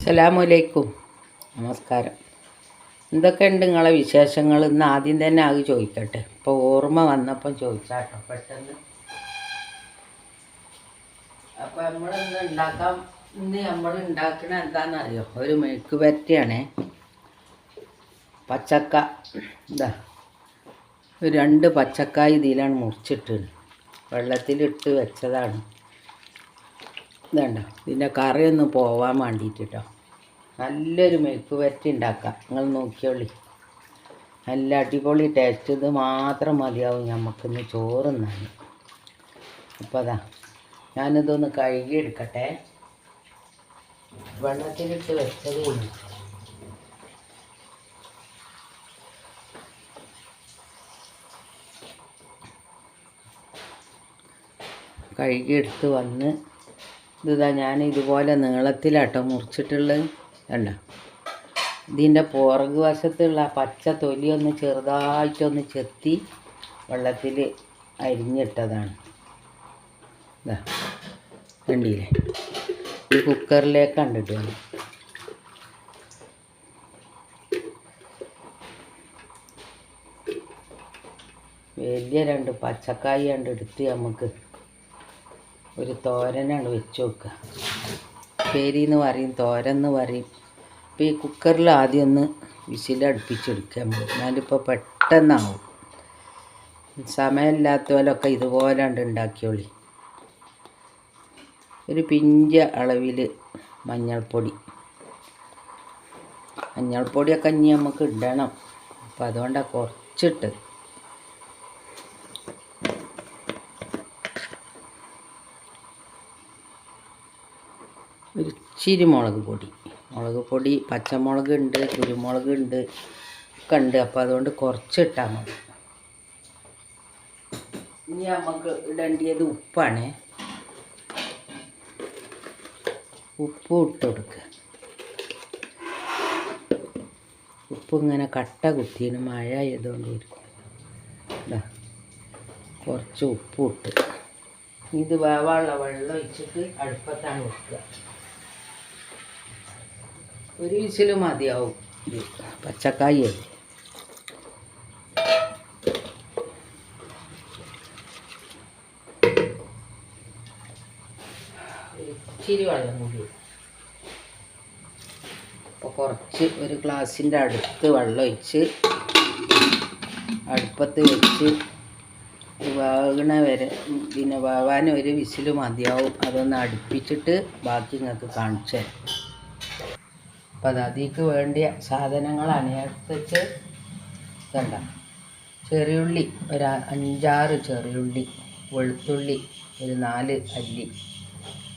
അസ്സലാമലൈക്കും. നമസ്കാരം. എന്തൊക്കെയുണ്ട് നിങ്ങളെ വിശേഷങ്ങൾ? ഇന്ന് ആദ്യം തന്നെ അത് ചോദിക്കട്ടെ. ഇപ്പോൾ ഓർമ്മ വന്നപ്പം ചോദിച്ചാട്ടോ പെട്ടെന്ന്. അപ്പോൾ ഇന്ന് നമ്മൾ ഉണ്ടാക്കണ എന്താണെന്നറിയോ? ഒരു മെഴുക്ക് പുരട്ടിയാണേ. പച്ചക്ക ഇതാ ഒരു 2 പച്ചക്കായ് ഇതിലാണ് മുറിച്ചിട്ട് വെള്ളത്തിലിട്ട് വെച്ചതാണ്. ഇതുണ്ടോ, ഇതിൻ്റെ കറിയൊന്ന് പോവാൻ വേണ്ടിയിട്ടോ. നല്ലൊരു മെഴുക്ക് പുരട്ടി ഉണ്ടാക്കാം. നിങ്ങൾ നോക്കിയോളി, നല്ല അടിപൊളി ടേസ്റ്റ്. ഇത് മാത്രം മതിയാവും നമുക്കിന്ന് ചോറുന്നാണ്. അപ്പോൾ അതാ ഞാനിതൊന്ന് കഴുകിയെടുക്കട്ടെ. വെള്ളത്തിലിട്ട് വെച്ചതേ ഉള്ളൂ. കഴുകിയെടുത്ത് വന്ന് ഇതാ ഞാൻ ഇതുപോലെ നീളത്തിലാട്ടോ മുറിച്ചിട്ടുള്ളത്. കണ്ടോ, ഇതിൻ്റെ പുറകു വശത്തുള്ള പച്ച തൊലിയൊന്ന് ചെറുതായിട്ടൊന്ന് ചെത്തി വെള്ളത്തിൽ അരിഞ്ഞിട്ടതാണ്. ഇതാ കണ്ടില്ലേ? ഈ കുക്കറിലേക്ക് കണ്ടിട്ട് വേണം. വലിയ 2 പച്ചക്കായ എടുത്ത് നമുക്ക് ഒരു തോരനാണ് വെച്ച് വെക്കുക. പേരിന്ന് പറയും, തോരന്ന് പറയും. അപ്പോൾ ഈ കുക്കറിൽ ആദ്യം ഒന്ന് വിസിലടുപ്പിച്ചെടുക്കുക നമ്മൾ. എന്നാലിപ്പോൾ പെട്ടെന്നാവും. സമയമില്ലാത്തവരൊക്കെ ഇതുപോലെ ഉണ്ടാക്കിയോളി. ഒരു പിഞ്ച അളവിൽ മഞ്ഞൾപ്പൊടിയൊക്കെ ഇനി നമുക്ക് ഇടണം. അപ്പോൾ അതുകൊണ്ടാണ് കുറച്ചിട്ട്. ഒരു ഇച്ചിരി മുളക് പൊടി, പച്ചമുളക് ഉണ്ട്, കുരുമുളക് ഉണ്ട്, ഒക്കെ ഉണ്ട്. അപ്പോൾ അതുകൊണ്ട് കുറച്ചിട്ടാൽ മതി. ഇനി നമുക്ക് ഇടേണ്ടത് ഉപ്പാണ്. ഉപ്പ് ഇട്ട് കൊടുക്കുക. ഉപ്പ് ഇങ്ങനെ കട്ട കുത്തിയാണ്, മഴ ആയതുകൊണ്ടിരിക്കും. ഇതാ കുറച്ച് ഉപ്പ് ഇട്ട് ഇത് വേവാനുള്ള വെള്ളം ഒഴിച്ചിട്ട് അടുപ്പത്താണ് വെക്കുക. ഒരു വിസിൽ മതിയാവും. ഇത് പച്ചക്കായ ഇച്ചിരി വെള്ളം കൂടി. അപ്പോൾ കുറച്ച് ഒരു ഗ്ലാസിൻ്റെ അടുത്ത് വെള്ളം ഒഴിച്ച് അടുപ്പത്ത് വെച്ച് വേകണ വരെ, പിന്നെ വേവാൻ ഒരു വിസിൽ മതിയാവും. അതൊന്ന് അടുപ്പിച്ചിട്ട് ബാക്കി നിങ്ങൾക്ക് കാണിച്ചു തരാം. അപ്പം അത് അതിലേക്ക് വേണ്ടിയ സാധനങ്ങളാണ് എടുത്ത് കണ്ട. ചെറിയുള്ളി ഒരു 5-6 ചെറിയുള്ളി, വെളുത്തുള്ളി ഒരു 4 അല്ലി,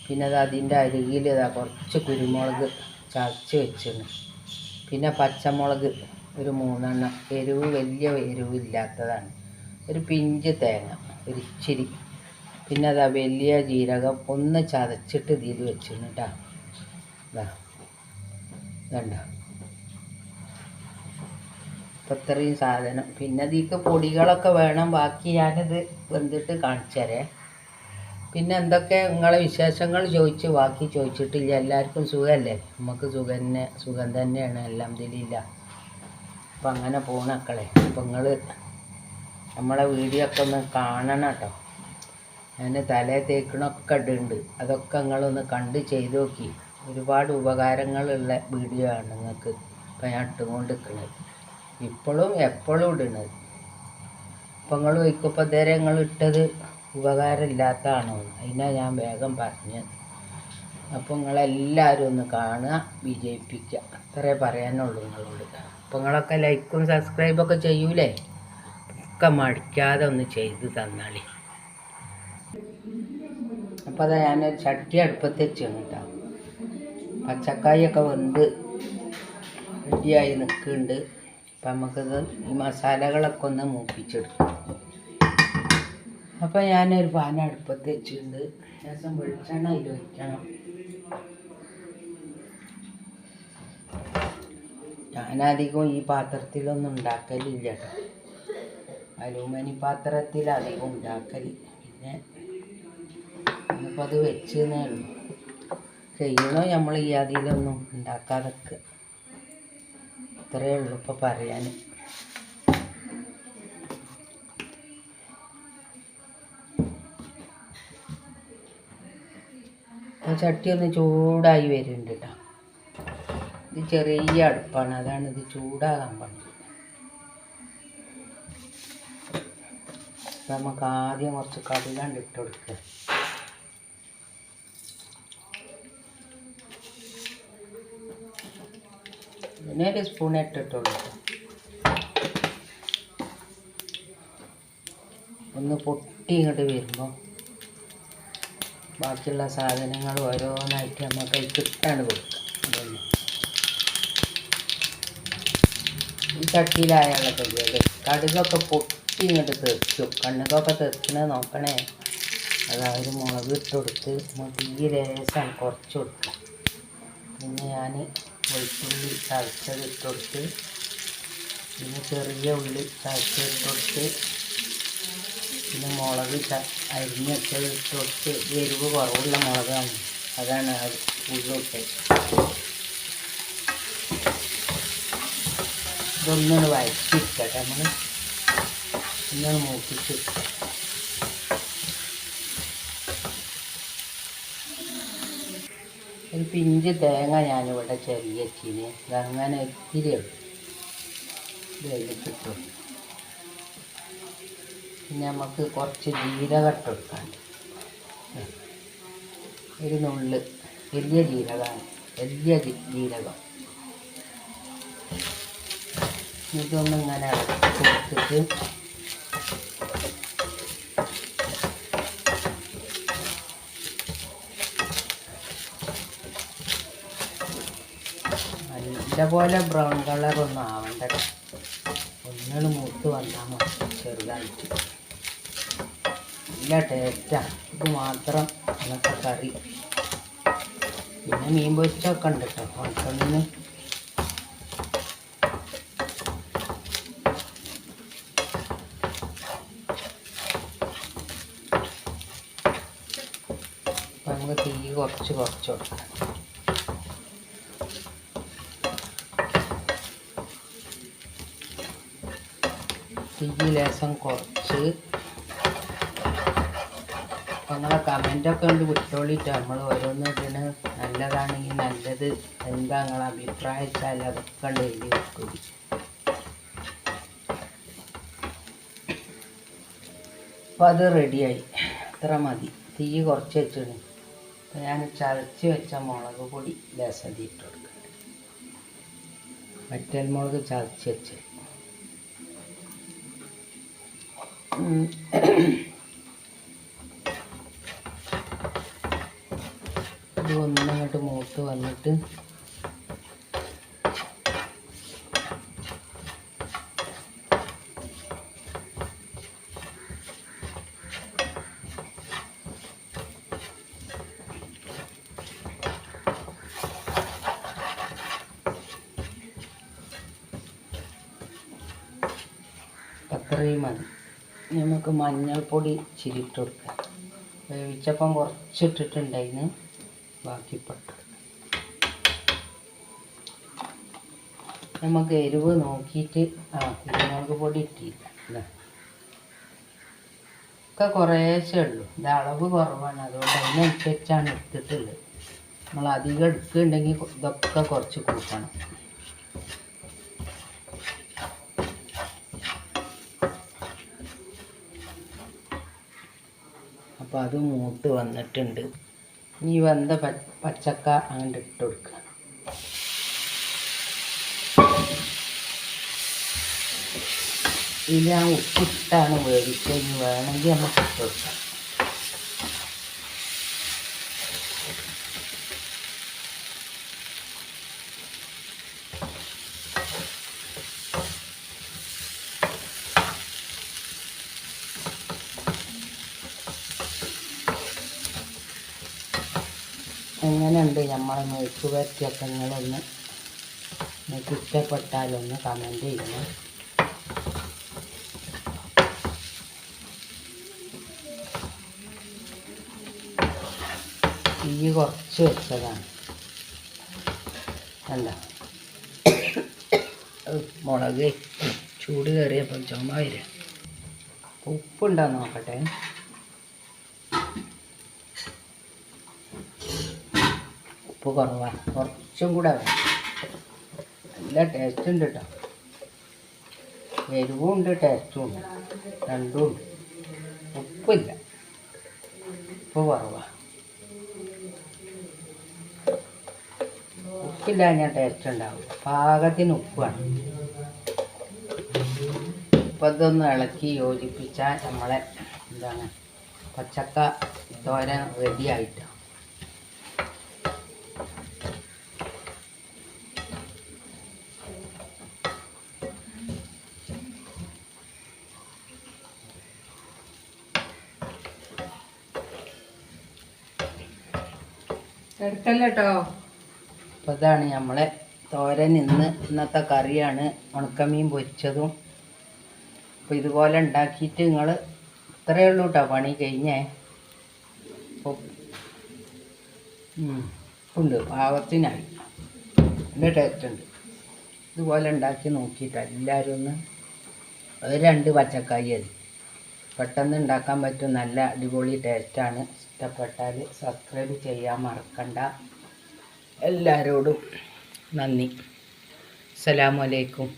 പിന്നെ അത് അതിൻ്റെ അരികിൽ കുറച്ച് കുരുമുളക് ചതച്ച് വെച്ചിരുന്നു, പിന്നെ പച്ചമുളക് ഒരു 3 എണ്ണം, വലിയ എരിവില്ലാത്തതാണ്, ഒരു പിഞ്ച് തേങ്ങ ഒരു ഇച്ചിരി, പിന്നെ അതാ വലിയ ജീരകം ഒന്ന് ചതച്ചിട്ട് ഇതിൽ വെച്ചിരുന്നു കേട്ടോ. ഇതണ്ട, അപ്പം ഇത്രയും സാധനം. പിന്നെ ഇതിക്ക് പൊടികളൊക്കെ വേണം. ബാക്കി ഞാനിത് വെന്തിട്ട് കാണിച്ചു തരാം. പിന്നെ എന്തൊക്കെ നിങ്ങളെ വിശേഷങ്ങൾ ബാക്കി ചോദിച്ചിട്ടില്ല. എല്ലാവർക്കും സുഖമല്ലേ? നമുക്ക് സുഖം തന്നെയാണ്, അൽഹംദുലില്ലാ. അപ്പം അങ്ങനെ പോണക്കളെ. അപ്പം നിങ്ങൾ നമ്മളെ വീഡിയോ ഒക്കെ ഒന്ന് കാണണം കേട്ടോ. ഞാൻ തലേ തേക്കണൊക്കെ ഇടുന്നുണ്ട്. അതൊക്കെ നിങ്ങളൊന്ന് കണ്ട് ചെയ്ത് നോക്കി. ഒരുപാട് ഉപകാരങ്ങളുള്ള വീഡിയോ ആണ് നിങ്ങൾക്ക് ഇപ്പം ഞാൻ ഇട്ടുകൊണ്ടിരിക്കുന്നത്. ഇപ്പോഴും എപ്പോഴും ഇടുന്നത്. അപ്പം നിങ്ങൾ ചോദിക്കുമ്പോൾ ഇതുവരെ നിങ്ങൾ ഇട്ടത് ഉപകാരമില്ലാത്തതാണോ? അതിനാണ് ഞാൻ വേഗം പറഞ്ഞത്. അപ്പോൾ നിങ്ങളെല്ലാവരും ഒന്ന് കാണുക, വിജയിപ്പിക്കുക. അത്രേ പറയാനുള്ളൂ നിങ്ങളോട്. അപ്പോൾ നിങ്ങളൊക്കെ ലൈക്കും സബ്സ്ക്രൈബൊക്കെ ചെയ്യൂലേ? ഒക്കെ മടിക്കാതെ ഒന്ന് ചെയ്ത് തന്നാളി. അപ്പോൾ അതാ ഞാനൊരു ചട്ടി അടുപ്പത്ത് വെച്ചാണ് കേട്ടോ. പച്ചക്കായൊക്കെ വെന്ത് റെഡിയായി നിൽക്കുന്നുണ്ട്. അപ്പം നമുക്കിത് ഈ മസാലകളൊക്കെ ഒന്ന് മൂപ്പിച്ചെടുക്കും. അപ്പോൾ ഞാനൊരു പാൻ അടുപ്പത്ത് വെച്ചിട്ടുണ്ട്. ശേഷം വെളിച്ചെണ്ണ അതിൽ വയ്ക്കണം. ഞാനധികം ഈ പാത്രത്തിലൊന്നും ഉണ്ടാക്കലില്ല കേട്ടോ. അലൂമിനിയം പാത്രത്തിൽ അധികം ഉണ്ടാക്കൽ. പിന്നെ ഇന്നിപ്പോൾ അത് വെച്ചെന്നേ ഉള്ളൂ. കഴിയണോ നമ്മൾ ഈ അതിലൊന്നും ഉണ്ടാക്കാതൊക്കെ. ഇത്രയേ ഉള്ളൂ ഇപ്പോൾ പറയാൻ. ചട്ടി ഒന്ന് ചൂടായി വരുന്നുണ്ട് കേട്ടോ. ഇത് ചെറിയ അടുപ്പാണ്, അതാണ് ഇത് ചൂടാകാൻ പറ്റും. അപ്പം നമുക്ക് ആദ്യം കുറച്ച് കടുകണ്ട് ഇട്ട് കൊടുക്കുക. പിന്നെ ഒരു സ്പൂൺ ഇട്ടിട്ട് കൊടുക്കുക. ഒന്ന് പൊട്ടി ഇങ്ങോട്ട് വരുമ്പോൾ ബാക്കിയുള്ള സാധനങ്ങൾ ഓരോന്നായിട്ട് നമുക്ക് കിട്ടാണ് കൊടുക്കുക. അതന്നെ ഈ ചട്ടിയിലായുള്ള പരിപാടി. കടുകൊക്കെ പൊട്ടി ഇങ്ങോട്ട് തെറിച്ചു. കണ്ണുകൊക്കെ തെറിക്കണേ നോക്കണേ. അതായത് മുളക് ഇട്ട് കൊടുത്ത് തീ ലേശം കുറച്ച് കൊടുക്കുക. പിന്നെ ഞാൻ വെളുത്തുള്ളി ചതച്ചത് ഇട്ട് കൊടുത്ത്, പിന്നെ ചെറിയ ഉള്ളി ചതച്ചത് ഇട്ട് കൊടുത്ത്, പിന്നെ മുളക് അരിഞ്ഞിട്ടത് ഇട്ട് കൊടുത്ത്. എരിവ് കുറവുള്ള മുളകാണ്, അതാണ് ഉള്ളിട്ട്. ഇതൊന്നും വഴറ്റിയിട്ടട്ടെ നമ്മൾ, ഒന്നും മൂപ്പിച്ചിട്ട്. ഒരു പിഞ്ച് തേങ്ങ ഞാനിവിടെ ചെറിയ വെച്ചിന്. അതങ്ങനെ ഇത്തിരി ഇത് കഴിഞ്ഞിട്ടു. പിന്നെ നമുക്ക് കുറച്ച് ജീരകം ഇട്ട് കൊടുക്കാണ്ട്. ഒരു നുള്ള് വലിയ ജീരകമാണ്, വലിയ ജീരകം. ഇതൊന്നും ഇങ്ങനെ കൊടുത്തിട്ട് നല്ലപോലെ ബ്രൗൺ കളറൊന്നും ആവണ്ട. ഒന്നുകൾ മൂത്ത് വന്നാൽ മതി ചെറുതായിട്ട്. നല്ല ടേസ്റ്റാണ് ഇത് മാത്രം നമുക്ക് കറി. പിന്നെ മീൻ പൊരിച്ചൊക്കെ ഉണ്ട് കേട്ടോ ഉണക്കമീൻ. അപ്പം നമുക്ക് തീ കുറച്ച് കൊടുക്കാം. തീ ലേശം കുറച്ച്. നിങ്ങളെ കമൻറ്റൊക്കെ ഉണ്ട് വിട്ടോളിയിട്ട്. നമ്മൾ ഓരോന്ന് ഇതിന് നല്ലതാണെങ്കിൽ നല്ലത് എന്താ നിങ്ങളെ അഭിപ്രായം വെച്ചാൽ അതൊക്കെ ഉണ്ട് എഴുതി വെക്കും. അപ്പോൾ അത് റെഡിയായി, അത്ര മതി. തീ കുറച്ച് വെച്ചിടും. അപ്പോൾ ഞാൻ ചതച്ച് വെച്ച മുളക് പൊടി ലേശം ഇട്ട് കൊടുക്കുക. വറ്റൽമുളക് ചതച്ച് വെച്ച് ഇത് ഒന്നങ്ങോട്ട് മൂത്ത് വന്നിട്ട് അത്രയും മതി. നമുക്ക് മഞ്ഞൾപ്പൊടി ഇച്ചിരി ഇട്ട് കൊടുക്കാം. വേവിച്ചപ്പം കുറച്ചിട്ടിട്ടുണ്ടായിരുന്നു, ബാക്കി പെട്ടു. നമുക്ക് എരിവ് നോക്കിയിട്ട് കുരുമുളക് പൊടി ഇട്ടില്ല. ഒക്കെ കുറേശ്ശേ ഉള്ളൂ. ഇത് അളവ് കുറവാണ്, അതുകൊണ്ട് അതിനനുസരിച്ചാണ് എടുത്തിട്ടുള്ളത്. നമ്മൾ അധികം എടുക്കുന്നുണ്ടെങ്കിൽ ഇതൊക്കെ കുറച്ച് കൂട്ടണം. അപ്പോൾ അത് മൂത്ത് വന്നിട്ടുണ്ട്. ഇനി വെന്ത പച്ചക്ക അങ്ങോട്ട് ഇട്ട് കൊടുക്കുക. ഇത് ഞാൻ ഉപ്പിട്ടാണ് വേവിച്ചത്. ഇനി വേണമെങ്കിൽ നമുക്ക് ഇട്ട് കൊടുക്കാം. എങ്ങനെയുണ്ട് നമ്മളെ മെഴുക്ക് വരട്ടിയൊക്കെ? നിങ്ങളൊന്ന് നിങ്ങൾക്ക് ഇഷ്ടപ്പെട്ടാലൊന്ന് കമൻറ്റ് ചെയ്യണം. തീ തീ കുറച്ച് വെച്ചതാണ്. അല്ല മുളക് ചൂട് കയറിയപ്പോൾ ചുമ വരിക. ഉപ്പുണ്ടോ നോക്കട്ടെ. ഉപ്പ് കുറവാണ്, കുറച്ചും കൂടെ വേണം. നല്ല ടേസ്റ്റ് ഉണ്ട് കേട്ടോ. എരിവും ഉണ്ട്, ടേസ്റ്റും ഉണ്ട്, രണ്ടും ഉണ്ട്. ഉപ്പില്ല, ഉപ്പ് കുറവാണ്. ഉപ്പില്ല ഞാൻ ടേസ്റ്റ് ഉണ്ടാവും. പാകത്തിന് ഉപ്പാണ്. ഇപ്പം ഇതൊന്ന് ഇളക്കി യോജിപ്പിച്ചാൽ നമ്മളെ എന്താണ് പച്ചക്ക തോരൻ റെഡി ആയിട്ടാണ്. എടുക്കല്ലോ കേട്ടോ. അപ്പോൾ ഇതാണ് നമ്മളെ തോരൻ. ഇന്നത്തെ കറിയാണ് ഉണക്കമീൻ പൊരിച്ചതും. അപ്പോൾ ഇതുപോലെ ഉണ്ടാക്കിയിട്ട് നിങ്ങൾ ഇത്രയേ ഉള്ളൂ കേട്ടോ പണി കഴിഞ്ഞേ. അപ്പോൾ ഉണ്ട്, പാകത്തിനായി, നല്ല ടേസ്റ്റ് ഉണ്ട്. ഇതുപോലെ ഉണ്ടാക്കി നോക്കിയിട്ട് എല്ലാവരും ഒന്ന്, അത് 2 പച്ചക്കായി അത് പെട്ടെന്ന് ഉണ്ടാക്കാൻ പറ്റും. നല്ല അടിപൊളി ടേസ്റ്റാണ്. ഇഷ്ടപ്പെട്ടാൽ സബ്സ്ക്രൈബ് ചെയ്യാൻ മറക്കണ്ട. എല്ലാവരോടും നന്ദി. അസ്സലാമു അലൈക്കും.